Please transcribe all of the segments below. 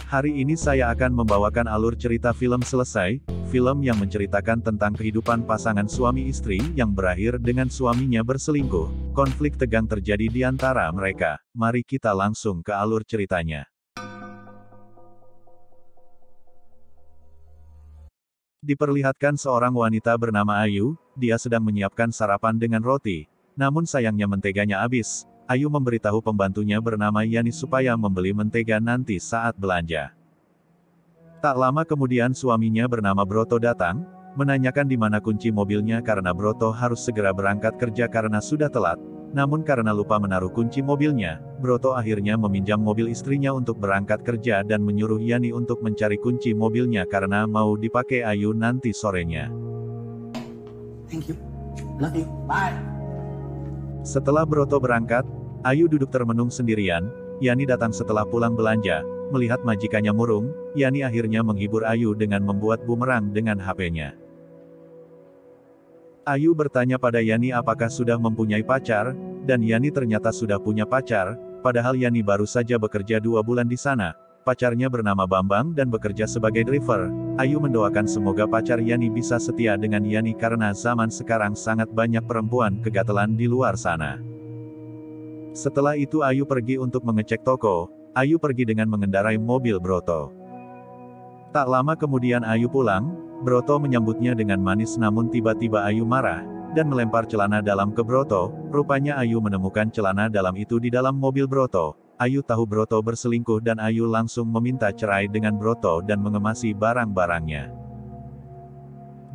Hari ini saya akan membawakan alur cerita film Selesai, film yang menceritakan tentang kehidupan pasangan suami istri yang berakhir dengan suaminya berselingkuh. Konflik tegang terjadi di antara mereka. Mari kita langsung ke alur ceritanya. Diperlihatkan seorang wanita bernama Ayu, dia sedang menyiapkan sarapan dengan roti. Namun sayangnya menteganya habis. Ayu memberitahu pembantunya bernama Yani supaya membeli mentega nanti saat belanja. Tak lama kemudian suaminya bernama Broto datang, menanyakan di mana kunci mobilnya karena Broto harus segera berangkat kerja karena sudah telat. Namun karena lupa menaruh kunci mobilnya, Broto akhirnya meminjam mobil istrinya untuk berangkat kerja dan menyuruh Yani untuk mencari kunci mobilnya karena mau dipakai Ayu nanti sorenya. Thank you. Love you. Bye. Setelah Broto berangkat, Ayu duduk termenung sendirian. Yani datang setelah pulang belanja. Melihat majikannya murung, Yani akhirnya menghibur Ayu dengan membuat bumerang dengan HP-nya. Ayu bertanya pada Yani apakah sudah mempunyai pacar, dan Yani ternyata sudah punya pacar, padahal Yani baru saja bekerja 2 bulan di sana. Pacarnya bernama Bambang dan bekerja sebagai driver. Ayu mendoakan semoga pacar Yani bisa setia dengan Yani karena zaman sekarang sangat banyak perempuan kegatelan di luar sana. Setelah itu Ayu pergi untuk mengecek toko. Ayu pergi dengan mengendarai mobil Broto. Tak lama kemudian Ayu pulang, Broto menyambutnya dengan manis namun tiba-tiba Ayu marah, dan melempar celana dalam ke Broto. Rupanya Ayu menemukan celana dalam itu di dalam mobil Broto. Ayu tahu Broto berselingkuh dan Ayu langsung meminta cerai dengan Broto dan mengemasi barang-barangnya.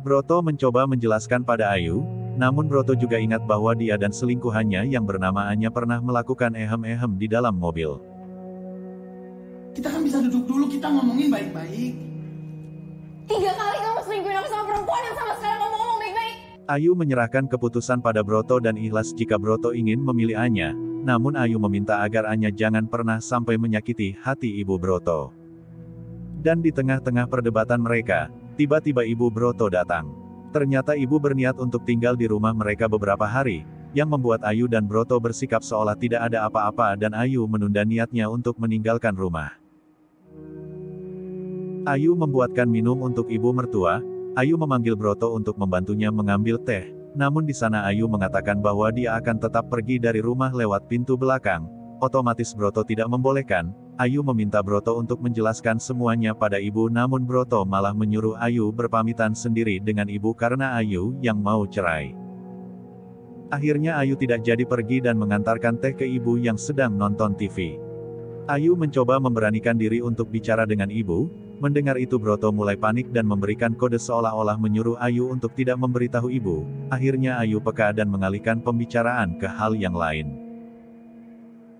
Broto mencoba menjelaskan pada Ayu, namun Broto juga ingat bahwa dia dan selingkuhannya yang bernama Anya pernah melakukan ehem-ehem di dalam mobil. Kita kan bisa duduk dulu, kita ngomongin baik-baik. 3 kali kamu selingkuhin aku sama perempuan yang sama sekarang kamu ngomong baik-baik. Ayu menyerahkan keputusan pada Broto dan ikhlas jika Broto ingin memilih Anya. Namun Ayu meminta agar Anya jangan pernah sampai menyakiti hati ibu Broto. Dan di tengah-tengah perdebatan mereka, tiba-tiba ibu Broto datang. Ternyata ibu berniat untuk tinggal di rumah mereka beberapa hari, yang membuat Ayu dan Broto bersikap seolah tidak ada apa-apa dan Ayu menunda niatnya untuk meninggalkan rumah. Ayu membuatkan minum untuk ibu mertua. Ayu memanggil Broto untuk membantunya mengambil teh. Namun di sana Ayu mengatakan bahwa dia akan tetap pergi dari rumah lewat pintu belakang. Otomatis Broto tidak membolehkan. Ayu meminta Broto untuk menjelaskan semuanya pada ibu namun Broto malah menyuruh Ayu berpamitan sendiri dengan ibu karena Ayu yang mau cerai. Akhirnya Ayu tidak jadi pergi dan mengantarkan teh ke ibu yang sedang nonton TV. Ayu mencoba memberanikan diri untuk bicara dengan ibu. Mendengar itu Broto mulai panik dan memberikan kode seolah-olah menyuruh Ayu untuk tidak memberitahu ibu. Akhirnya Ayu peka dan mengalihkan pembicaraan ke hal yang lain.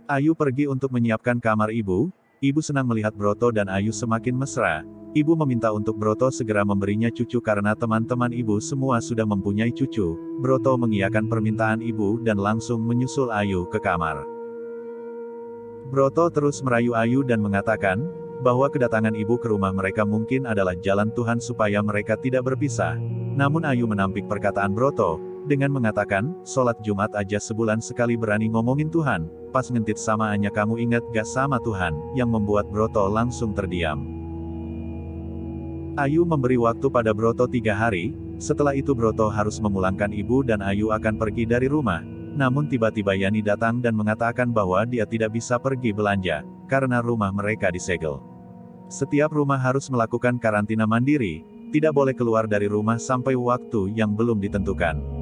Ayu pergi untuk menyiapkan kamar ibu. Ibu senang melihat Broto dan Ayu semakin mesra. Ibu meminta untuk Broto segera memberinya cucu karena teman-teman ibu semua sudah mempunyai cucu. Broto mengiyakan permintaan ibu dan langsung menyusul Ayu ke kamar. Broto terus merayu Ayu dan mengatakan bahwa kedatangan ibu ke rumah mereka mungkin adalah jalan Tuhan supaya mereka tidak berpisah. Namun Ayu menampik perkataan Broto dengan mengatakan, sholat Jumat aja sebulan sekali berani ngomongin Tuhan, pas ngentit sama Anya kamu ingat gak sama Tuhan, yang membuat Broto langsung terdiam. Ayu memberi waktu pada Broto 3 hari, setelah itu Broto harus memulangkan ibu dan Ayu akan pergi dari rumah. Namun tiba-tiba Yani datang dan mengatakan bahwa dia tidak bisa pergi belanja, karena rumah mereka disegel. Setiap rumah harus melakukan karantina mandiri, tidak boleh keluar dari rumah sampai waktu yang belum ditentukan.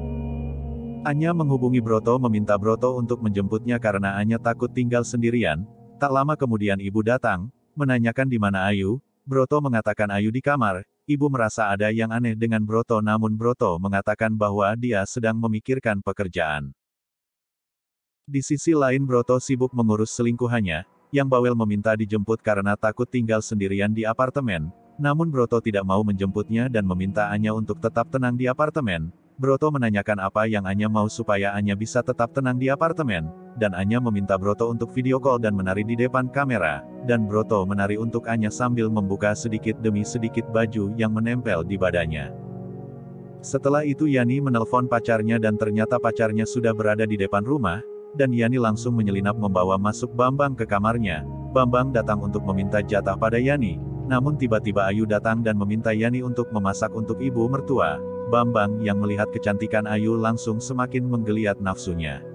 Anya menghubungi Broto meminta Broto untuk menjemputnya karena Anya takut tinggal sendirian. Tak lama kemudian ibu datang, menanyakan di mana Ayu. Broto mengatakan Ayu di kamar. Ibu merasa ada yang aneh dengan Broto namun Broto mengatakan bahwa dia sedang memikirkan pekerjaan. Di sisi lain Broto sibuk mengurus selingkuhannya, yang bawel meminta dijemput karena takut tinggal sendirian di apartemen. Namun Broto tidak mau menjemputnya dan meminta Anya untuk tetap tenang di apartemen. Broto menanyakan apa yang Anya mau supaya Anya bisa tetap tenang di apartemen, dan Anya meminta Broto untuk video call dan menari di depan kamera, dan Broto menari untuk Anya sambil membuka sedikit demi sedikit baju yang menempel di badannya. Setelah itu Yani menelpon pacarnya dan ternyata pacarnya sudah berada di depan rumah, dan Yani langsung menyelinap membawa masuk Bambang ke kamarnya. Bambang datang untuk meminta jatah pada Yani. Namun tiba-tiba Ayu datang dan meminta Yani untuk memasak untuk ibu mertua. Bambang yang melihat kecantikan Ayu langsung semakin menggeliat nafsunya.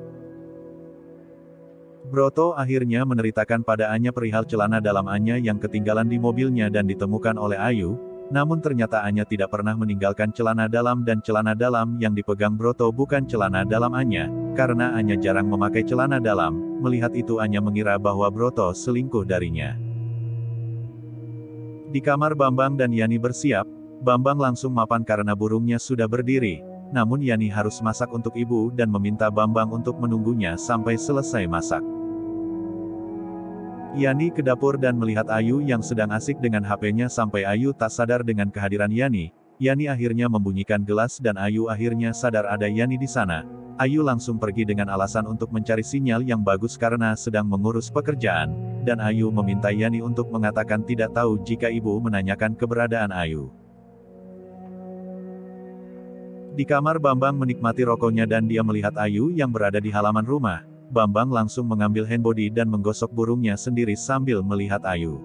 Broto akhirnya menceritakan pada Anya perihal celana dalam Anya yang ketinggalan di mobilnya dan ditemukan oleh Ayu. Namun ternyata Anya tidak pernah meninggalkan celana dalam dan celana dalam yang dipegang Broto bukan celana dalam Anya, karena Anya jarang memakai celana dalam. Melihat itu Anya mengira bahwa Broto selingkuh darinya. Di kamar Bambang dan Yani bersiap, Bambang langsung mapan karena burungnya sudah berdiri. Namun Yani harus masak untuk ibu dan meminta Bambang untuk menunggunya sampai selesai masak. Yani ke dapur dan melihat Ayu yang sedang asik dengan HP-nya sampai Ayu tak sadar dengan kehadiran Yani. Yani akhirnya membunyikan gelas dan Ayu akhirnya sadar ada Yani di sana. Ayu langsung pergi dengan alasan untuk mencari sinyal yang bagus karena sedang mengurus pekerjaan, dan Ayu meminta Yani untuk mengatakan tidak tahu jika ibu menanyakan keberadaan Ayu. Di kamar Bambang menikmati rokoknya dan dia melihat Ayu yang berada di halaman rumah. Bambang langsung mengambil handbody dan menggosok burungnya sendiri sambil melihat Ayu.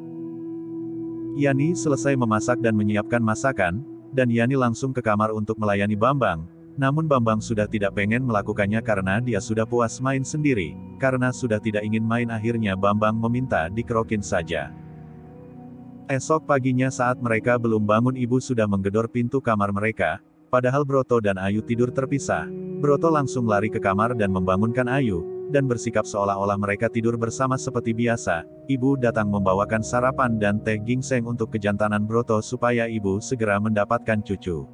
Yani selesai memasak dan menyiapkan masakan, dan Yani langsung ke kamar untuk melayani Bambang. Namun Bambang sudah tidak pengen melakukannya karena dia sudah puas main sendiri. Karena sudah tidak ingin main akhirnya Bambang meminta dikerokin saja. Esok paginya saat mereka belum bangun ibu sudah menggedor pintu kamar mereka. Padahal Broto dan Ayu tidur terpisah. Broto langsung lari ke kamar dan membangunkan Ayu, dan bersikap seolah-olah mereka tidur bersama seperti biasa. Ibu datang membawakan sarapan dan teh ginseng untuk kejantanan Broto supaya ibu segera mendapatkan cucu.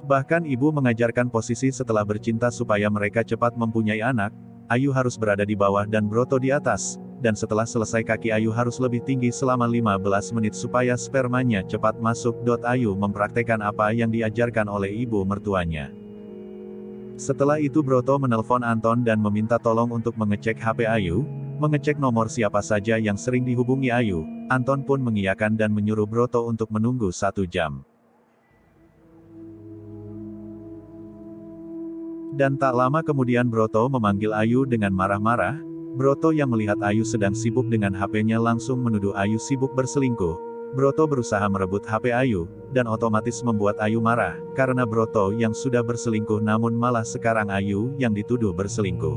Bahkan ibu mengajarkan posisi setelah bercinta supaya mereka cepat mempunyai anak. Ayu harus berada di bawah dan Broto di atas. Dan setelah selesai kaki Ayu harus lebih tinggi selama 15 menit supaya spermanya cepat masuk. Ayu mempraktekkan apa yang diajarkan oleh ibu mertuanya. Setelah itu Broto menelpon Anton dan meminta tolong untuk mengecek HP Ayu, mengecek nomor siapa saja yang sering dihubungi Ayu. Anton pun mengiyakan dan menyuruh Broto untuk menunggu 1 jam. Dan tak lama kemudian Broto memanggil Ayu dengan marah-marah. Broto yang melihat Ayu sedang sibuk dengan HP-nya langsung menuduh Ayu sibuk berselingkuh. Broto berusaha merebut HP Ayu, dan otomatis membuat Ayu marah, karena Broto yang sudah berselingkuh namun malah sekarang Ayu yang dituduh berselingkuh.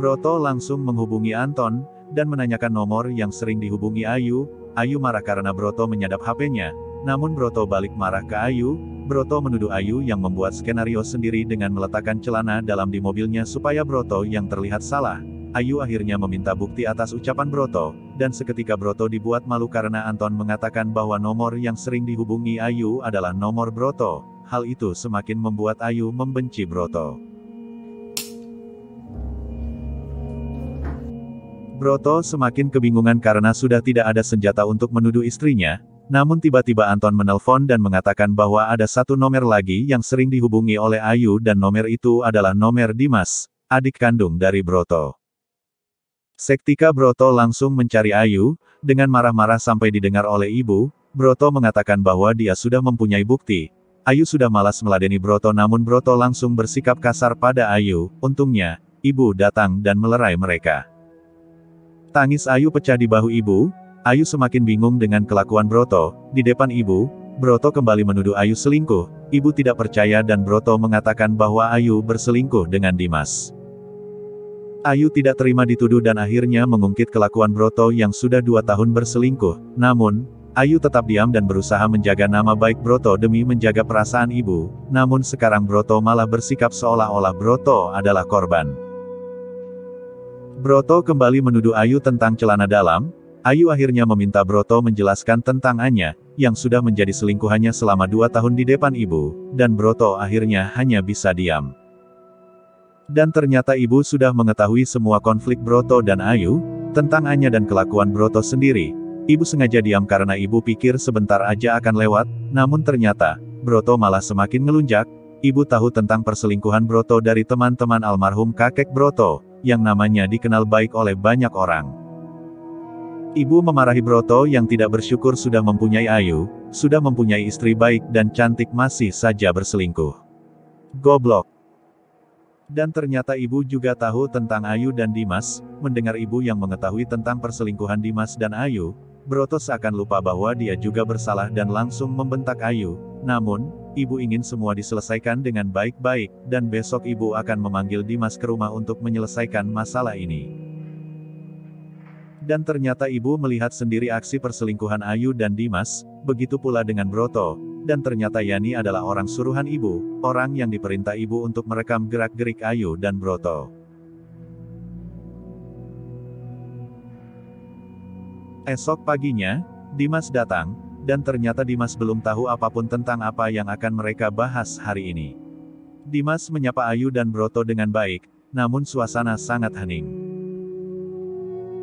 Broto langsung menghubungi Anton, dan menanyakan nomor yang sering dihubungi Ayu. Ayu marah karena Broto menyadap HP-nya, namun Broto balik marah ke Ayu. Broto menuduh Ayu yang membuat skenario sendiri dengan meletakkan celana dalam di mobilnya supaya Broto yang terlihat salah. Ayu akhirnya meminta bukti atas ucapan Broto, dan seketika Broto dibuat malu karena Anton mengatakan bahwa nomor yang sering dihubungi Ayu adalah nomor Broto. Hal itu semakin membuat Ayu membenci Broto. Broto semakin kebingungan karena sudah tidak ada senjata untuk menuduh istrinya. Namun tiba-tiba Anton menelpon dan mengatakan bahwa ada satu nomor lagi yang sering dihubungi oleh Ayu dan nomor itu adalah nomor Dimas, adik kandung dari Broto. Seketika Broto langsung mencari Ayu, dengan marah-marah sampai didengar oleh ibu. Broto mengatakan bahwa dia sudah mempunyai bukti. Ayu sudah malas meladeni Broto namun Broto langsung bersikap kasar pada Ayu. Untungnya, ibu datang dan melerai mereka. Tangis Ayu pecah di bahu ibu. Ayu semakin bingung dengan kelakuan Broto. Di depan ibu, Broto kembali menuduh Ayu selingkuh. Ibu tidak percaya dan Broto mengatakan bahwa Ayu berselingkuh dengan Dimas. Ayu tidak terima dituduh dan akhirnya mengungkit kelakuan Broto yang sudah 2 tahun berselingkuh. Namun, Ayu tetap diam dan berusaha menjaga nama baik Broto demi menjaga perasaan ibu. Namun sekarang Broto malah bersikap seolah-olah Broto adalah korban. Broto kembali menuduh Ayu tentang celana dalam. Ayu akhirnya meminta Broto menjelaskan tentang Anya, yang sudah menjadi selingkuhannya selama 2 tahun di depan ibu, dan Broto akhirnya hanya bisa diam. Dan ternyata ibu sudah mengetahui semua konflik Broto dan Ayu, tentang Anya dan kelakuan Broto sendiri. Ibu sengaja diam karena ibu pikir sebentar aja akan lewat, namun ternyata, Broto malah semakin ngelunjak. Ibu tahu tentang perselingkuhan Broto dari teman-teman almarhum kakek Broto, yang namanya dikenal baik oleh banyak orang. Ibu memarahi Broto yang tidak bersyukur sudah mempunyai Ayu, sudah mempunyai istri baik dan cantik masih saja berselingkuh. Goblok. Dan ternyata ibu juga tahu tentang Ayu dan Dimas. Mendengar ibu yang mengetahui tentang perselingkuhan Dimas dan Ayu, Broto seakan lupa bahwa dia juga bersalah dan langsung membentak Ayu. Namun, ibu ingin semua diselesaikan dengan baik-baik, dan besok ibu akan memanggil Dimas ke rumah untuk menyelesaikan masalah ini. Dan ternyata ibu melihat sendiri aksi perselingkuhan Ayu dan Dimas, begitu pula dengan Broto. Dan ternyata Yani adalah orang suruhan ibu, orang yang diperintah ibu untuk merekam gerak-gerik Ayu dan Broto. Esok paginya, Dimas datang, dan ternyata Dimas belum tahu apapun tentang apa yang akan mereka bahas hari ini. Dimas menyapa Ayu dan Broto dengan baik, namun suasana sangat hening.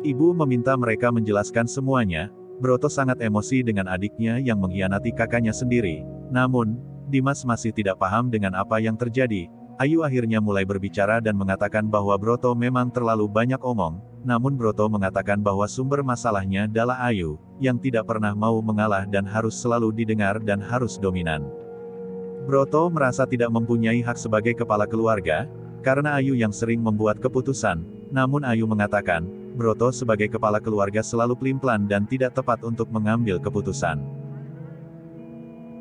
Ibu meminta mereka menjelaskan semuanya. Broto sangat emosi dengan adiknya yang mengkhianati kakaknya sendiri. Namun, Dimas masih tidak paham dengan apa yang terjadi. Ayu akhirnya mulai berbicara dan mengatakan bahwa Broto memang terlalu banyak omong. Namun Broto mengatakan bahwa sumber masalahnya adalah Ayu, yang tidak pernah mau mengalah dan harus selalu didengar dan harus dominan. Broto merasa tidak mempunyai hak sebagai kepala keluarga, karena Ayu yang sering membuat keputusan. Namun Ayu mengatakan, Broto sebagai kepala keluarga selalu pelin-pelan dan tidak tepat untuk mengambil keputusan.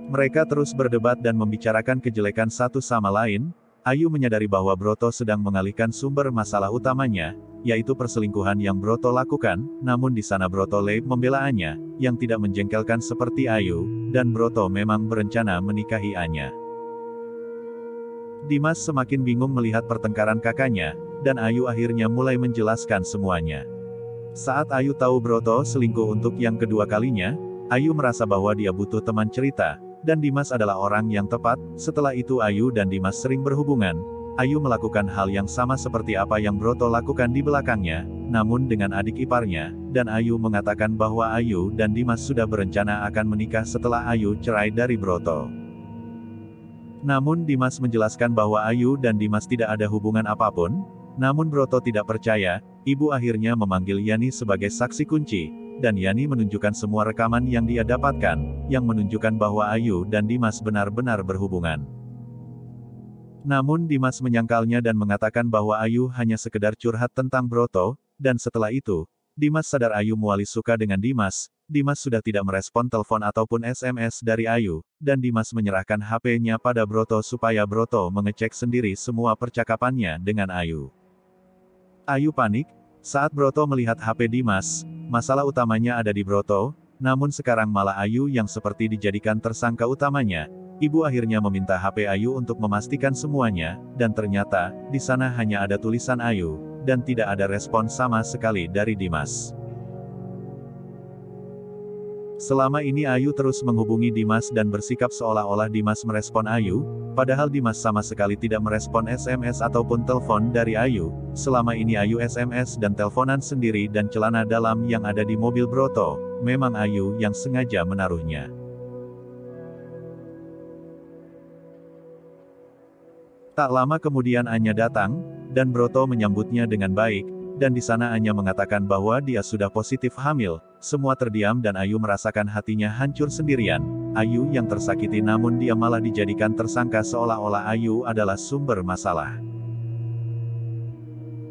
Mereka terus berdebat dan membicarakan kejelekan satu sama lain. Ayu menyadari bahwa Broto sedang mengalihkan sumber masalah utamanya, yaitu perselingkuhan yang Broto lakukan, namun di sana Broto membelaannya, yang tidak menjengkelkan seperti Ayu, dan Broto memang berencana menikahi Anya. Dimas semakin bingung melihat pertengkaran kakaknya, dan Ayu akhirnya mulai menjelaskan semuanya. Saat Ayu tahu Broto selingkuh untuk yang kedua kalinya, Ayu merasa bahwa dia butuh teman cerita, dan Dimas adalah orang yang tepat. Setelah itu Ayu dan Dimas sering berhubungan. Ayu melakukan hal yang sama seperti apa yang Broto lakukan di belakangnya, namun dengan adik iparnya, dan Ayu mengatakan bahwa Ayu dan Dimas sudah berencana akan menikah setelah Ayu cerai dari Broto. Namun Dimas menjelaskan bahwa Ayu dan Dimas tidak ada hubungan apapun. Namun Broto tidak percaya. Ibu akhirnya memanggil Yani sebagai saksi kunci, dan Yani menunjukkan semua rekaman yang dia dapatkan, yang menunjukkan bahwa Ayu dan Dimas benar-benar berhubungan. Namun Dimas menyangkalnya dan mengatakan bahwa Ayu hanya sekedar curhat tentang Broto, dan setelah itu, Dimas sadar Ayu mulai suka dengan Dimas. Dimas sudah tidak merespon telepon ataupun SMS dari Ayu, dan Dimas menyerahkan HP-nya pada Broto supaya Broto mengecek sendiri semua percakapannya dengan Ayu. Ayu panik saat Broto melihat HP Dimas. Masalah utamanya ada di Broto, namun sekarang malah Ayu yang seperti dijadikan tersangka utamanya. Ibu akhirnya meminta HP Ayu untuk memastikan semuanya, dan ternyata, di sana hanya ada tulisan Ayu, dan tidak ada respon sama sekali dari Dimas. Selama ini Ayu terus menghubungi Dimas dan bersikap seolah-olah Dimas merespon Ayu, padahal Dimas sama sekali tidak merespon SMS ataupun telepon dari Ayu. Selama ini Ayu SMS dan teleponan sendiri dan celana dalam yang ada di mobil Broto, memang Ayu yang sengaja menaruhnya. Tak lama kemudian Anya datang, dan Broto menyambutnya dengan baik, dan di sana Anya mengatakan bahwa dia sudah positif hamil. Semua terdiam dan Ayu merasakan hatinya hancur sendirian. Ayu yang tersakiti namun dia malah dijadikan tersangka seolah-olah Ayu adalah sumber masalah.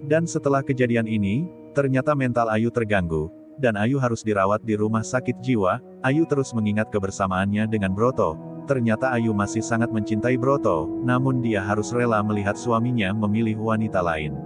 Dan setelah kejadian ini, ternyata mental Ayu terganggu, dan Ayu harus dirawat di rumah sakit jiwa. Ayu terus mengingat kebersamaannya dengan Broto. Ternyata Ayu masih sangat mencintai Broto, namun dia harus rela melihat suaminya memilih wanita lain.